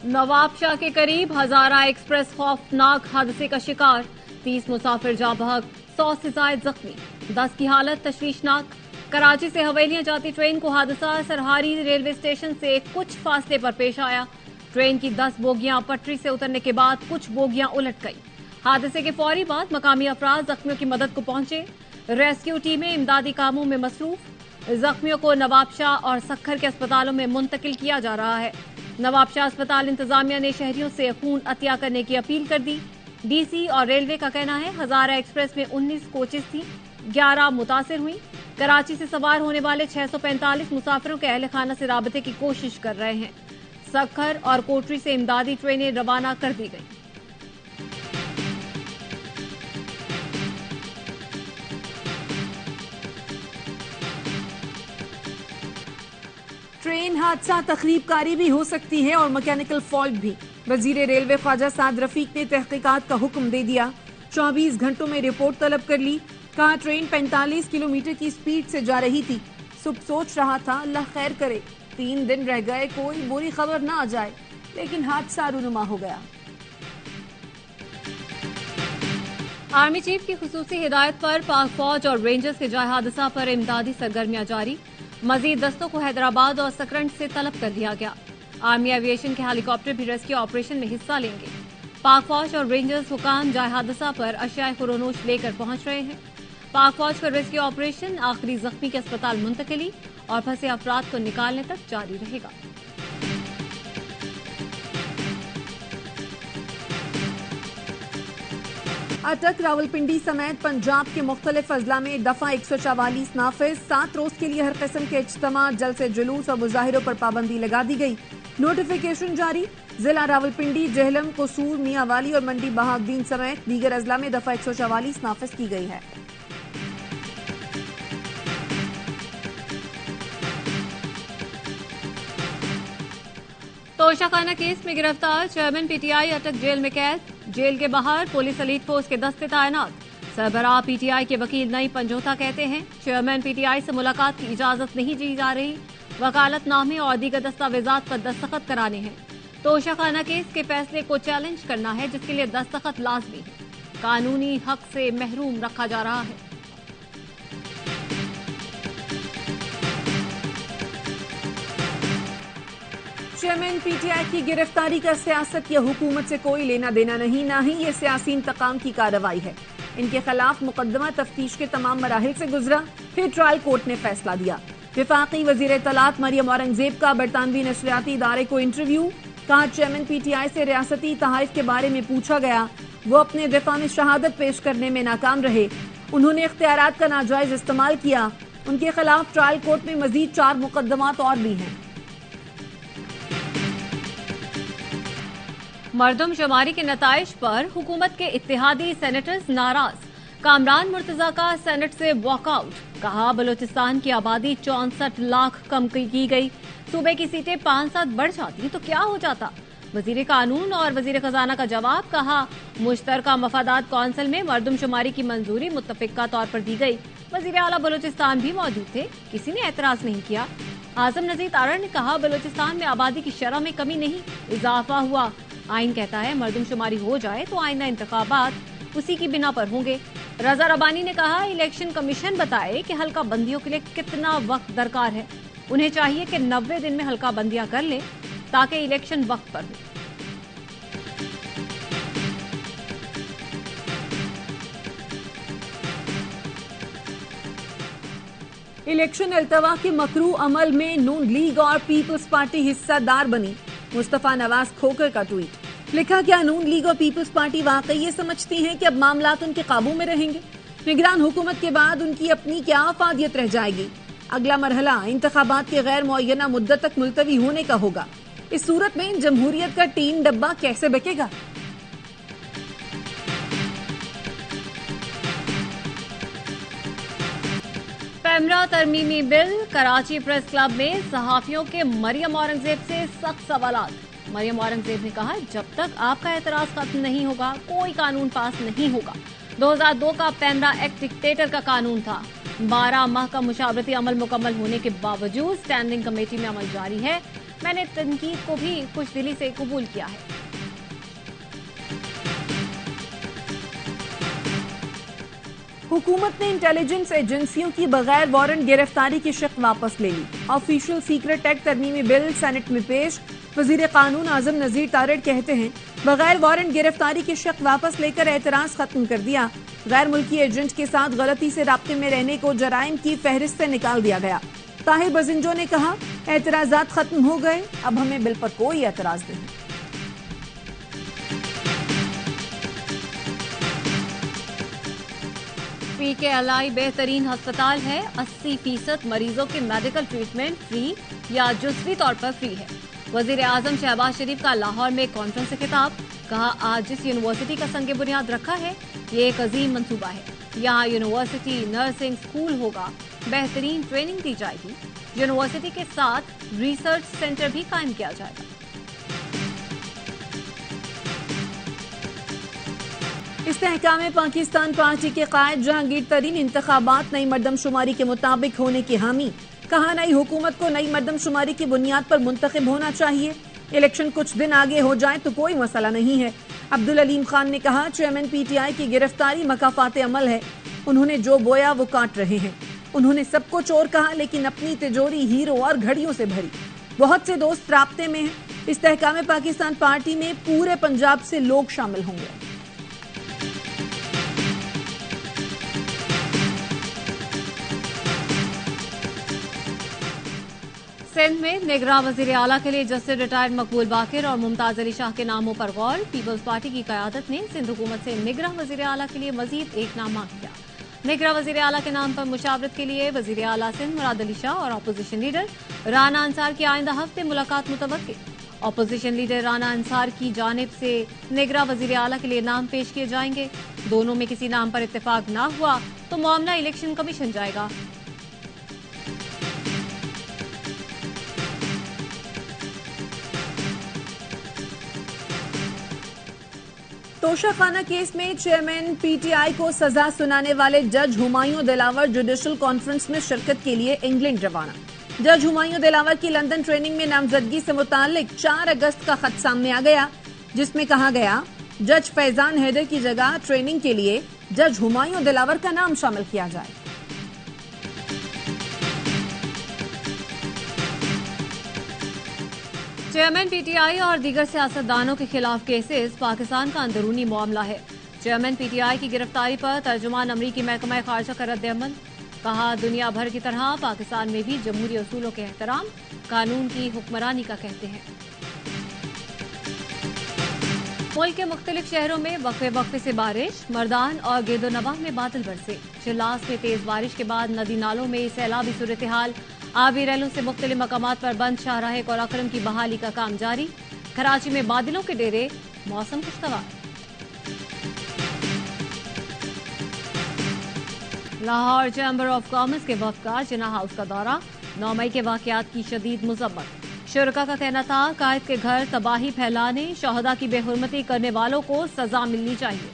नवाबशाह के करीब हजारा एक्सप्रेस खौफनाक हादसे का शिकार, 30 मुसाफिर जाँ बहक, 100 से जायद जख्मी, 10 की हालत तशवीशनाक। कराची से हवेलियां जाती ट्रेन को हादसा सरहारी रेलवे स्टेशन से कुछ फासले पर पेश आया। ट्रेन की 10 बोगियां पटरी से उतरने के बाद कुछ बोगियां उलट गई। हादसे के फौरी बाद मकामी अफराद जख्मियों की मदद को पहुंचे। रेस्क्यू टीमें इमदादी कामों में मसरूफ। जख्मियों को नवाबशाह और सक्खर के अस्पतालों में मुंतकिल किया जा रहा है। नवाबशाह अस्पताल इंतजामिया ने शहरियों से खून अतिया करने की अपील कर दी। डीसी और रेलवे का कहना है हजारा एक्सप्रेस में 19 कोचेस थी, 11 मुतासिर हुई। कराची से सवार होने वाले 645 मुसाफिरों के अहल खाना से राबते की कोशिश कर रहे हैं। सक्खर और कोटरी से इमदादी ट्रेनें रवाना कर दी गई। ट्रेन हादसा तकरीबकारी भी हो सकती है और मैकेनिकल फॉल्ट भी। वजीर रेलवे ख्वाजा साद रफीक ने तहकीकात का हुक्म दे दिया। 24 घंटों में रिपोर्ट तलब कर ली। कहा ट्रेन 45 किलोमीटर की स्पीड से जा रही थी। सुबह सोच रहा था अल्लाह खैर करे, 3 दिन रह गए, कोई बुरी खबर ना आ जाए, लेकिन हादसा रूनुमा हो गया। आर्मी चीफ की खुसूसी हिदायत पर पाक फौज और रेंजर्स के जाए हादसा पर इमदादी सरगर्मियां जारी। मजीद दस्तों को हैदराबाद और सकरंज से तलब कर लिया गया। आर्मी एविएशन के हेलीकॉप्टर भी रेस्क्यू ऑपरेशन में हिस्सा लेंगे। पाक फौज और रेंजर्स हुकाम जाए हादसा पर अशियाए खुरोनोश लेकर पहुंच रहे हैं। पाक फौज का रेस्क्यू ऑपरेशन आखिरी जख्मी के अस्पताल मुंतकिली और फंसे अफराद को निकालने तक जारी रहेगा। अटक रावलपिंडी समेत पंजाब के मुख्तलिफ अजला में दफा 144 नाफिज। 7 रोज के लिए हर किस्म के इज्तिमा, जलसे, जुलूस और मुजाहिरों पर पाबंदी लगा दी गई। नोटिफिकेशन जारी। जिला रावलपिंडी, जेहलम, कसूर, मियांवाली और मंडी बहाउद्दीन समेत दीगर अजला में दफा 144 नाफिज की गई है। तोशाखाना केस में गिरफ्तार चेयरमैन पीटीआई अटक जेल में कैद। जेल के बाहर पुलिस एलीट फोर्स के दस्ते तैनात। सरबराह पीटीआई के वकील नई पंजोता कहते हैं चेयरमैन पीटीआई से मुलाकात की इजाजत नहीं दी जा रही। वकालतनामे और दीगर दस्तावेजात पर दस्तखत कराने हैं। तोशाखाना केस के फैसले को चैलेंज करना है जिसके लिए दस्तखत लाजमी है। कानूनी हक से महरूम रखा जा रहा है। चेयरमैन पीटीआई की गिरफ्तारी का सियासत या हुकूमत से कोई लेना देना नहीं, ना ही ये सियासी इंतकाम की कार्रवाई है। इनके खिलाफ मुकदमा तफ्तीश के तमाम मराहिल से गुजरा, फिर ट्रायल कोर्ट ने फैसला दिया। विफाकी वजीर इत्तलात मरियम औरंगजेब का बरतानवी नशरियाती इदारे को इंटरव्यू। कहा चेयरमैन पीटीआई से रियासती तहाइफ के बारे में पूछा गया, वो अपने दिफा में शहादत पेश करने में नाकाम रहे। उन्होंने इख्तियारात का नाजायज इस्तेमाल किया। उनके खिलाफ ट्रायल कोर्ट में मजीद 4 मुकदमात और भी हैं। मरदमशुमारी के नताइज पर हुकूमत के इत्तेहादी सेनेटर्स नाराज। कामरान मुर्तजा का सेनेट से वॉकआउट। कहा बलूचिस्तान की आबादी 64 लाख कम की गई। सूबे की सीटें 5-7 बढ़ जाती तो क्या हो जाता। वजीर कानून और वजीर खजाना का जवाब। कहा मुश्तरका मफादात कौंसिल में मरदमशुमारी की मंजूरी मुत्तफिका तौर पर दी गई। वजीर आला बलूचिस्तान भी मौजूद थे, किसी ने एतराज नहीं किया। आजम नजीर तारड़ ने कहा बलूचिस्तान में आबादी की शरह में कमी नहीं, इजाफा हुआ। आइन कहता है मरदमशुमारी हो जाए तो आइंदा इंतखाबात उसी की बिना पर होंगे। रजा रबानी ने कहा इलेक्शन कमीशन बताए कि हल्का बंदियों के लिए कितना वक्त दरकार है। उन्हें चाहिए कि 90 दिन में हल्का बंदियां कर लें ताकि इलेक्शन वक्त पर हो। इलेक्शन अल्तवा के मकरू अमल में नून लीग और पीपल्स पार्टी हिस्सेदार बनी। मुस्तफा नवाज खोकर का ट्वीट। लिखा क्या नून लीग और पीपल्स पार्टी वाकई ये समझती हैं कि अब मामलात उनके काबू में रहेंगे। निगरान हुकूमत के बाद उनकी अपनी क्या अफादियत रह जाएगी। अगला मरहला इंतखाबात के गैर मुअय्यना मुद्दत तक मुलतवी होने का होगा। इस सूरत में जमहूरियत का टीन डब्बा कैसे बिकेगा। पैमरा तरमीमी बिल। कराची प्रेस क्लब में सहाफियों के मरियम औरंगजेब से सख्त सवालात। मरियम औरंगजेब ने कहा जब तक आपका एतराज खत्म नहीं होगा कोई कानून पास नहीं होगा। 2002 का पैमरा एक्ट डिक्टेटर का कानून था। 12 माह का मुशावरती अमल मुकम्मल होने के बावजूद स्टैंडिंग कमेटी में अमल जारी है। मैंने तनकीद को भी खुशदिली से कबूल किया है। हुकूमत ने इंटेलिजेंस एजेंसियों की बगैर वारंट गिरफ्तारी की शिक वापस ले ली। ऑफिशियल सीक्रेट एक्ट तरमीमी बिल सेनेट में पेश। वजीर कानून आजम नजीर तारड़ कहते हैं, बगैर वारंट गिरफ्तारी की शिक वापस लेकर एतराज खत्म कर दिया। गैर मुल्की एजेंट के साथ गलती से राब्ते में रहने को जराइम की फहरिस्त से निकाल दिया गया। ताहिर बजिंजो ने कहा, एतराजात खत्म हो गए, अब हमें बिल पर कोई एतराज नहीं। PKLI बेहतरीन अस्पताल है, 80% मरीजों के मेडिकल ट्रीटमेंट फ्री या जुज़वी तौर पर फ्री है। वजीर आजम शहबाज शरीफ का लाहौर में कॉन्फ्रेंस से खिताब, कहा आज जिस यूनिवर्सिटी का संग बुनियाद रखा है ये एक अजीम मंसूबा है। यहाँ यूनिवर्सिटी नर्सिंग स्कूल होगा, बेहतरीन ट्रेनिंग दी जाएगी। यूनिवर्सिटी के साथ रिसर्च सेंटर भी कायम किया जाएगा। इस्तेहकाम पाकिस्तान पार्टी के कायद जहांगीर तरीन इंतखाबात नई मर्दमशुमारी के मुताबिक होने की हामी, कहा नई हुकूमत को नई मर्दमशुमारी की बुनियाद पर मुंतखब होना चाहिए। इलेक्शन कुछ दिन आगे हो जाए तो कोई मसला नहीं है। अब्दुल अलीम खान ने कहा, चेयरमैन PTI की गिरफ्तारी मकाफात अमल है। उन्होंने जो बोया वो काट रहे हैं। उन्होंने सबको चोर कहा, लेकिन अपनी तिजोरी हीरो और घड़ियों से भरी। बहुत से दोस्त राब्ते में हैं। इस्तेहकाम पाकिस्तान पार्टी में पूरे पंजाब से लोग शामिल होंगे। सिंध में निगरां वजीर आला के लिए जस्टिस रिटायर्ड मकबूल बाकिर और मुमताज अली शाह के नामों पर गौर। पीपल्स पार्टी की कयादत ने सिंध हुकूमत से निगरां वजीर आला के लिए मजीद एक नाम मांग लिया। निगरां वजीर आला के नाम पर मुशावरत के लिए वजीर आला सिंध मुराद अली शाह और अपोजिशन लीडर राना अंसार की आइंदा हफ्ते मुलाकात मुतवक्किल। अपोजिशन लीडर राना अंसार की जानिब से निगरां वजीर आला के लिए नाम पेश किए जाएंगे। दोनों में किसी नाम पर इत्तेफाक न हुआ तो मामला इलेक्शन कमीशन जाएगा। तोशाखाना केस में चेयरमैन PTI को सजा सुनाने वाले जज हुमायूं दिलावर जुडिशल कॉन्फ्रेंस में शिरकत के लिए इंग्लैंड रवाना। जज हुमायूं दिलावर की लंदन ट्रेनिंग में नामजदगी से मुताल्लिक 4 अगस्त का खत सामने आ गया, जिसमें कहा गया जज फैजान हैदर की जगह ट्रेनिंग के लिए जज हुमायूं दिलावर का नाम शामिल किया जाए। चेयरमैन PTI और दीगर सियासतदानों के खिलाफ केसेस पाकिस्तान का अंदरूनी मामला है। चेयरमैन PTI की गिरफ्तारी पर तर्जुमान अमरीकी महकमा खारजा का रद्द-ए-अमल, कहा दुनिया भर की तरह पाकिस्तान में भी जमहूरी उसूलों के एहतराम, कानून की हुक्मरानी का कहते हैं। मुल्क के मुख्तलिफ शहरों में वक्फे से बारिश, मर्दान और गिरदोनवाह में बादल बरसे। चिल्लास में तेज बारिश के बाद नदी नालों में सैलाबी सूरत हाल, आबी रैलों से मुख्तलिफ मकामात पर बंद शाहराह और अकरम की बहाली का काम जारी। कराची में बादलों के डेरे, मौसम खुशगवार। लाहौर चैम्बर ऑफ कॉमर्स के वफद का जिन्ना हाउस का दौरा, 9 मई के वाकयात की शदीद मुज़म्मत। शुरका का कहना था कायद के घर तबाही फैलाने, शहदा की बेहुरमती करने वालों को सजा मिलनी चाहिए।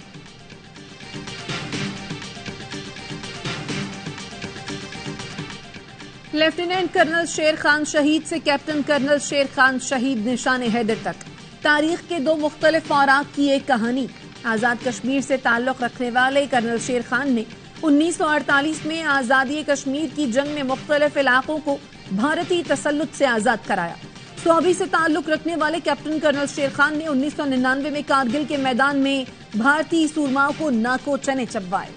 लेफ्टिनेंट कर्नल शेर खान शहीद से कैप्टन कर्नल शेर खान शहीद निशान हैदर तक तारीख के 2 मुख्तलिफ औराक की एक कहानी। आजाद कश्मीर से ताल्लुक रखने वाले कर्नल शेर खान ने 1948 में आजादी कश्मीर की जंग में मुख्तलिफ इलाकों को भारतीय तसल्लुत से आजाद कराया। स्वाबी से ताल्लुक रखने वाले कैप्टन कर्नल शेर खान ने 1999 में कारगिल के मैदान में भारतीय सूरमाओं को नाको चने चबवाए।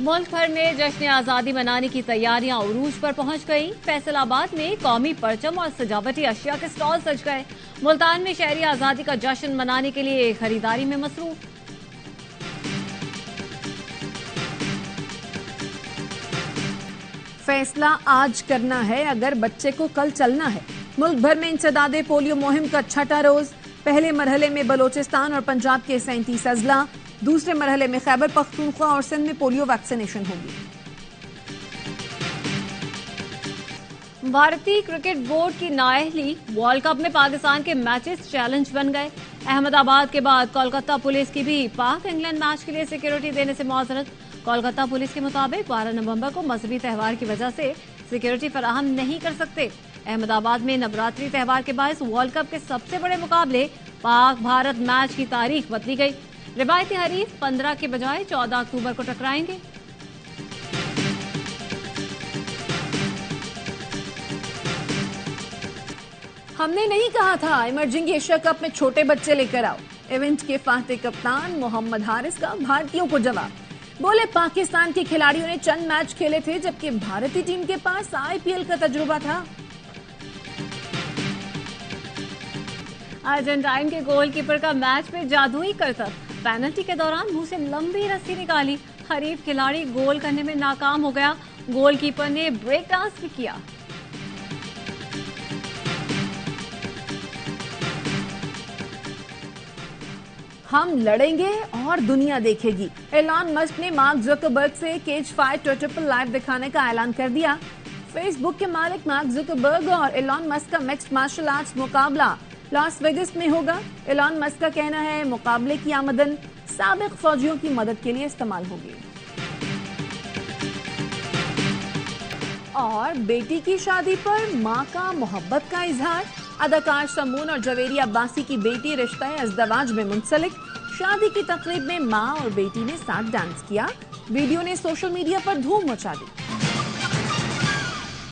मुल्क भर में जश्न आजादी मनाने की तैयारियां उरूज पर पहुंच गई। फैसलाबाद में कौमी परचम और सजावटी अशिया के स्टॉल सज गए। मुल्तान में शहरी आजादी का जश्न मनाने के लिए खरीदारी में मसरूफ। फैसला आज करना है अगर बच्चे को कल चलना है। मुल्क भर में इंसदादे पोलियो मुहिम का 6ठा रोज। पहले मरहले में बलोचिस्तान और पंजाब के 37 अजला, दूसरे मरहले में खैबर पख्तूनख्वा और सिंध में पोलियो वैक्सीनेशन होगी। भारतीय क्रिकेट बोर्ड की नाअहली, वर्ल्ड कप में पाकिस्तान के मैचेस चैलेंज बन गए। अहमदाबाद के बाद कोलकाता पुलिस की भी पाक इंग्लैंड मैच के लिए सिक्योरिटी देने से मुआजरत। कोलकाता पुलिस के मुताबिक 12 नवंबर को मजहबी त्यौहार की वजह से सिक्योरिटी फराहम नहीं कर सकते। अहमदाबाद में नवरात्रि त्यौहार के बायस वर्ल्ड कप के सबसे बड़े मुकाबले पाक भारत मैच की तारीख बदली गई। रिवायती हरीफ 15 के बजाय 14 अक्टूबर को टकराएंगे। हमने नहीं कहा था इमर्जिंग एशिया कप में छोटे बच्चे लेकर आओ। इवेंट के फाते कप्तान मोहम्मद हारिस का भारतीयों को जवाब। बोले पाकिस्तान के खिलाड़ियों ने चंद मैच खेले थे जबकि भारतीय टीम के पास आईपीएल का तजुर्बा था। अर्जेंटाइन के गोलकीपर का मैच में जादुई करतब। पेनल्टी के दौरान मुंह से लंबी रस्सी निकाली। हरीफ खिलाड़ी गोल करने में नाकाम हो गया। गोलकीपर ने ब्रेक डांस भी किया। हम लड़ेंगे और दुनिया देखेगी। एलॉन मस्क ने मार्क ज़ुकरबर्ग से केज फाइट ट्रिपल लाइव दिखाने का ऐलान कर दिया। फेसबुक के मालिक मार्क ज़ुकरबर्ग और एलॉन मस्क का मिक्स्ड मार्शल आर्ट्स मुकाबला लॉस वेगस में होगा। एलॉन मस्क का कहना है मुकाबले की आमदन साबिक फौजियों की मदद के लिए इस्तेमाल होगी। और बेटी की शादी पर मां का मोहब्बत का इजहार। अदाकार समून और जवेरी अब्बासी की बेटी रिश्ता अज़दवाज में मुंसलिक। शादी की तकरीब में मां और बेटी ने साथ डांस किया। वीडियो ने सोशल मीडिया पर धूम मचा दी।